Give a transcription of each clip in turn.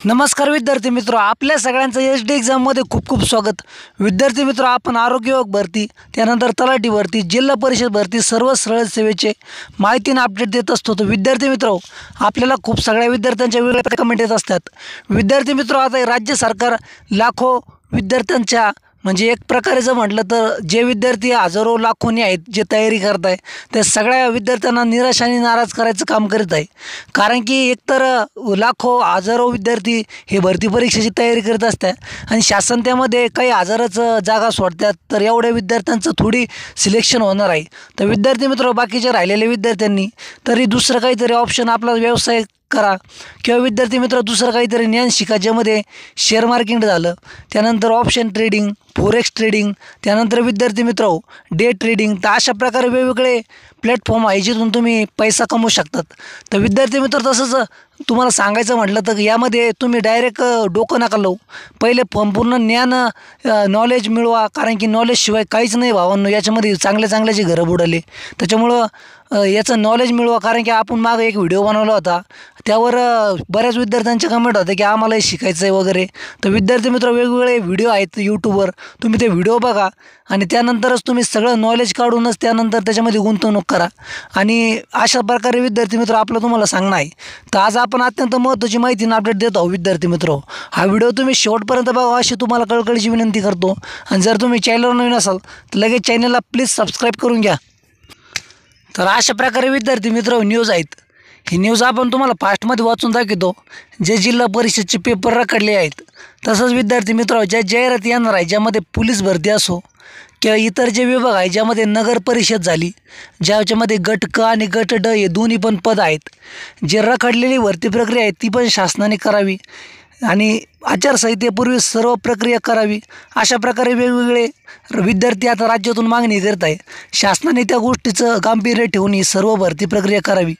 नमस्कार विद्यार्थी मित्र, आपल्या सगळ्यांचं एसडी एग्जाममध्ये खूप खूप स्वागत। विद्यार्थी मित्र, आपण आरोग्य विभाग भरती, त्यानंतर तलाठी भरती, जिल्हा परिषद भरती सर्व सरळ सेवेचे माहितीने अपडेट देत असतो। तर विद्यार्थी मित्र, आपल्याला खूप सगळ्या विद्यार्थ्यांच्या वेगवेगळ्या कमेंट येत असतात। विद्यार्थी मित्र, आता राज्य सरकार लाखो विद्यार्थ्यांच्या म्हणजे एक प्रकारे जर म्हटलं तर जे विद्यार्थी हजारो लाखोनी आहेत जे तयारी करत आहे त्या सगळ्या विद्यार्थ्यांना निराश आणि नाराज करायचं काम करत आहे। कारण की एकतर लाखो हजारो विद्यार्थी हे भरती परीक्षेची तयारी करत असतात आणि शासन त्यामध्ये काही हजारच जागा सोडतात, तर एवढ्या विद्यार्थ्यांचं थोडी सिलेक्शन होणार आहे। तर विद्यार्थी मित्र, बाकीचे राहिलेले विद्यार्थ्यांनी तरी दुसरं काहीतरी ऑप्शन आपला व्यवसाय करा किंवा विद्यार्थी मित्र दुसरं काहीतरी ज्ञान शिका, ज्यामध्ये शेअर मार्केट झालं, त्यानंतर ऑप्शन ट्रेडिंग, फोरेक्स ट्रेडिंग, त्यानंतर विद्यार्थी मित्र डे ट्रेडिंग। तर अशा प्रकारे वेगवेगळे प्लॅटफॉर्म आहे जिथून तुम्ही पैसा कमवू शकतात। तर विद्यार्थी मित्र, तसंच तुम्हाला सांगायचं म्हटलं तर यामध्ये तुम्ही डायरेक्ट डोकं नका लावू, पहिले संपूर्ण ज्ञान नॉलेज मिळवा, कारण की नॉलेजशिवाय काहीच नाही भावांनो। याच्यामध्ये चांगल्या चांगल्याचे घरं बुडाले, त्याच्यामुळं याचं नॉलेज मिळवा। कारण की आपण मागे एक व्हिडिओ बनवला होता, त्यावर बऱ्याच विद्यार्थ्यांचे कमेंट होते की आम्हाला शिकायचं आहे वगैरे। तर विद्यार्थी मित्र, वेगवेगळे व्हिडिओ आहेत यूट्यूबवर, तुम्ही ते व्हिडिओ बघा आणि त्यानंतरच तुम्ही सगळं नॉलेज काढूनच त्यानंतर त्याच्यामध्ये गुंतवणूक करा। आणि अशा प्रकारे विद्यार्थी मित्र आपलं तुम्हाला सांगणं आहे। तर आज आपण अत्यंत महत्त्वाची माहिती अपडेट देत आहोत विद्यार्थी मित्र। हा व्हिडिओ तुम्ही शेवटपर्यंत बघा अशी तुम्हाला कळकळीची विनंती करतो। आणि जर तुम्ही चॅनलवर नवीन असाल तर लगेच चॅनलला प्लीज सबस्क्राईब करून घ्या। तर अशा प्रकारे विद्यार्थी मित्र न्यूज आहेत, ही न्यूज आपण तुम्हाला फास्टमध्ये वाचून दाखवतो जे जिल्हा परिषदचे पेपर रखडले आहेत। तसंच विद्यार्थी मित्र, ज्या जाहिराती येणार आहे ज्यामध्ये पोलीस भरती असो किंवा इतर जे विभाग आहे ज्यामध्ये नगर परिषद झाली, ज्याच्यामध्ये गट क आणि गट ड हे दोन्ही पण पद आहेत, जे रखडलेली भरती प्रक्रिया आहे ती पण शासनाने करावी आणि आचारसंहितेपूर्वी सर्व प्रक्रिया करावी। अशा प्रकारे वेगवेगळे विद्यार्थी आता राज्यातून मागणी करत आहे, शासनाने त्या गोष्टीचं गांभीर्य ठेवून ही सर्व भरती प्रक्रिया करावी।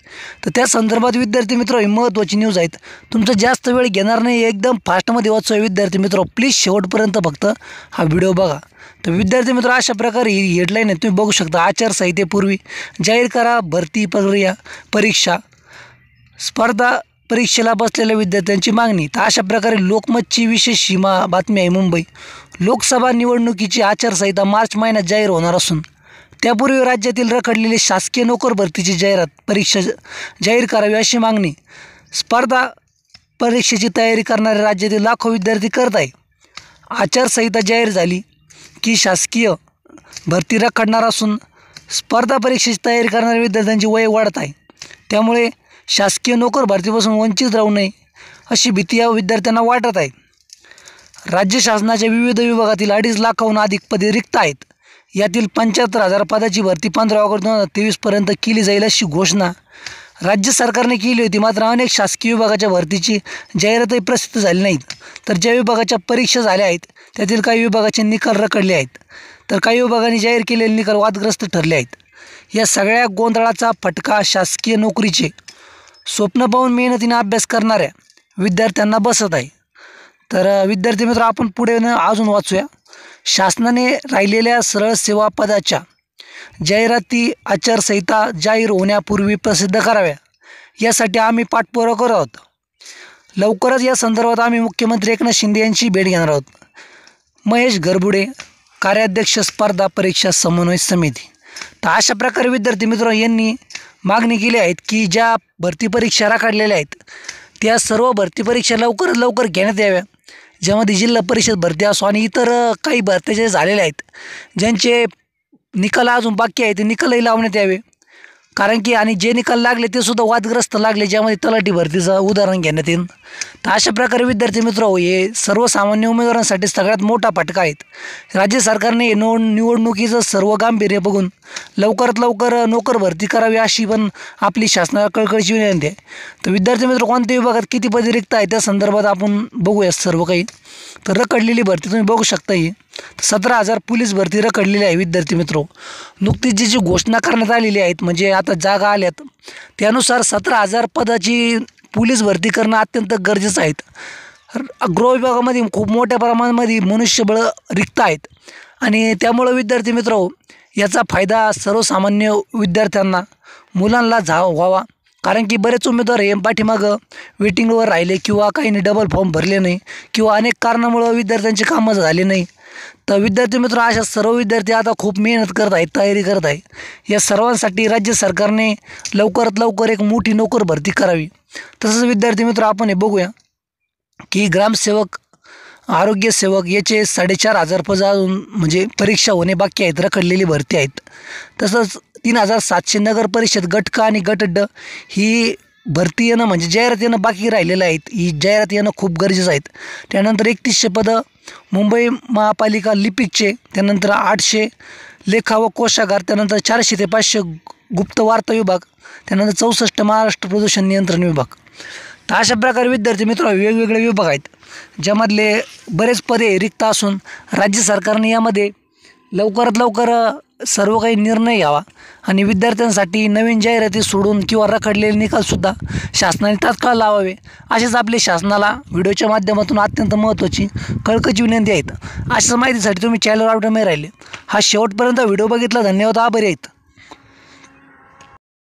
तर त्या संदर्भात विद्यार्थी मित्र ही महत्त्वाची न्यूज आहेत, तुमचं जास्त वेळ घेणार नाही, एकदम फास्टमध्ये वाचूया विद्यार्थी मित्र, प्लीज शेवटपर्यंत फक्त हा व्हिडिओ बघा। तर विद्यार्थी मित्र, अशा प्रकारे ही हेडलाईन आहे, तुम्ही बघू शकता, आचारसंहितेपूर्वी जाहीर करा भरती प्रक्रिया परीक्षा स्पर्धा परीक्षेला बसलेल्या विद्यार्थ्यांची मागणी। तर अशा प्रकारे लोकमतची विशेष सीमा बातमी आहे, मुंबई लोकसभा निवडणुकीची आचारसंहिता मार्च महिन्यात जाहीर होणार असून त्यापूर्वी राज्यातील रखडलेली शासकीय नोकर भरतीची परीक्षा जाहीर करावी अशी मागणी स्पर्धा परीक्षेची तयारी करणारे राज्यातील लाखो विद्यार्थी करत आहे। आचारसंहिता जाहीर झाली की शासकीय भरती रखडणार असून स्पर्धा परीक्षेची तयारी करणाऱ्या विद्यार्थ्यांची वय वाढत आहे, त्यामुळे शासकीय नोकर भरतीपासून वंचित राहू नये अशी भीती या विद्यार्थ्यांना वाटत आहे। राज्य शासनाच्या विविध विभागातील 2.5 लाखाहून अधिक पदे रिक्त आहेत, यातील 75,000 पदाची भरती 15 ऑगस्ट 2023 पर्यंत केली जाईल अशी घोषणा राज्य सरकारने केली होती। मात्र अनेक शासकीय विभागाच्या भरतीची जाहिरातही प्रसिद्ध झाली नाहीत, तर ज्या विभागाच्या परीक्षा झाल्या आहेत त्यातील काही विभागाचे निकाल रखडले आहेत, तर काही विभागांनी जाहीर केलेले निकाल वादग्रस्त ठरले आहेत। या सगळ्या गोंधळाचा फटका शासकीय नोकरीचे स्वप्न पाहून मेहनतीने अभ्यास करणाऱ्या विद्यार्थ्यांना बसत आहे। तर विद्यार्थी मित्र, आपण पुढे अजून वाचूया, शासनाने राहिलेल्या सरळ सेवा पदाच्या जाहिराती आचारसंहिता जाहीर होण्यापूर्वी प्रसिद्ध कराव्या, यासाठी आम्ही पाठपुरावा करत आहोत। लवकरच या संदर्भात आम्ही मुख्यमंत्री एकनाथ शिंदे यांची भेट घेणार आहोत। महेश घरबुडे, कार्याध्यक्ष स्पर्धा परीक्षा समन्वय समिती। तर अशा प्रकारे विद्यार्थी मित्र यांनी मागणी केली आहेत की ज्या भरती परीक्षा रखडलेल्या आहेत त्या सर्व भरती परीक्षा लवकरात लवकर घेण्यात याव्या, ज्यामध्ये जिल्हा परिषद भरती असो आणि इतर काही भरत्या जे झालेल्या आहेत ज्यांचे निकाल अजून बाकी आहे ते निकालही लावण्यात यावे। कारण की आणि जे निकाल लागले ते सुद्धा वादग्रस्त लागले, ज्यामध्ये तलाठी भरतीचं उदाहरण घेण्यात येईल। तर अशा प्रकारे विद्यार्थी मित्र हे सर्वसामान्य उमेदवारांसाठी सगळ्यात मोठा फटका आहेत। राज्य सरकारने निवडणुकीचं सर्व गांभीर्य बघून लवकरात लवकर नोकर भरती करावी अशी पण आपली शासनाला कळकळीची विनंती आहे। तर विद्यार्थी मित्र, कोणत्या विभागात किती पदे रिक्त आहे त्या संदर्भात आपण बघूया सर्व काही। तर रखडलेली भरती तुम्ही बघू शकता, ही 17,000 पोलीस भरती रखडलेली आहे विद्यार्थी मित्र। नुकतीच जी घोषणा करण्यात आलेली आहेत म्हणजे आता जागा आल्यात त्यानुसार 17,000 पदाची पोलीस भरती करणं अत्यंत गरजेचं आहे। गृह विभागामध्ये खूप मोठ्या प्रमाणामध्ये मनुष्यबळ रिक्त आहेत आणि त्यामुळं विद्यार्थी मित्र याचा फायदा सर्वसामान्य विद्यार्थ्यांना मुलांना व्हावा, कारण की बरेच उमेदवार हे पाठीमागं वेटिंगवर राहिले किंवा काहींनी डबल फॉर्म भरले नाही किंवा अनेक कारणामुळं विद्यार्थ्यांची कामं झाली नाही. तर विद्यार्थी मित्र, अशा सर्व विद्यार्थी आता खूप मेहनत करत आहेत, तयारी करत आहे. या सर्वांसाठी राज्य सरकारने लवकरात लवकर एक मोठी नोकर भरती करावी. तसंच विद्यार्थी मित्र, आपण हे बघूया की ग्रामसेवक, आरोग्यसेवक याचे 4,500 पद अजून म्हणजे परीक्षा होणे बाकी आहेत, रखडलेली भरती आहेत. तसंच 3,700 नगर परिषद गट क आणि गट ड ही भरती येणं म्हणजे जाहिरात येणं बाकी राहिलेलं आहेत. ही जाहिरात येणं खूप गरजेचं आहेत. त्यानंतर 3100 पदं मुंबई महापालिका लिपिकचे, त्यानंतर 800 लेखा व कोशागार, त्यानंतर 400 ते 500 गुप्त वार्ता विभाग, त्यानंतर 64 महाराष्ट्र प्रदूषण नियंत्रण विभाग. तर अशा प्रकारे विद्यार्थी मित्र वेगवेगळे विभाग आहेत, ज्यामधले बरेच पदे रिक्त असून राज्य सरकारने यामध्ये लवकरात लवकर सर्व काही निर्णय घ्यावा आणि विद्यार्थ्यांसाठी नवीन जाहिराती सोडून किंवा रखडलेले निकालसुद्धा शासनाने तात्काळ लावावे. असेच आपले शासनाला व्हिडिओच्या माध्यमातून अत्यंत महत्त्वाची कळकळीची विनंती आहेत. अशाच माहितीसाठी तुम्ही चॅनलवर अपडेट राहिले. हा शेवटपर्यंत व्हिडिओ बघितला, धन्यवाद, आभारी आहेत.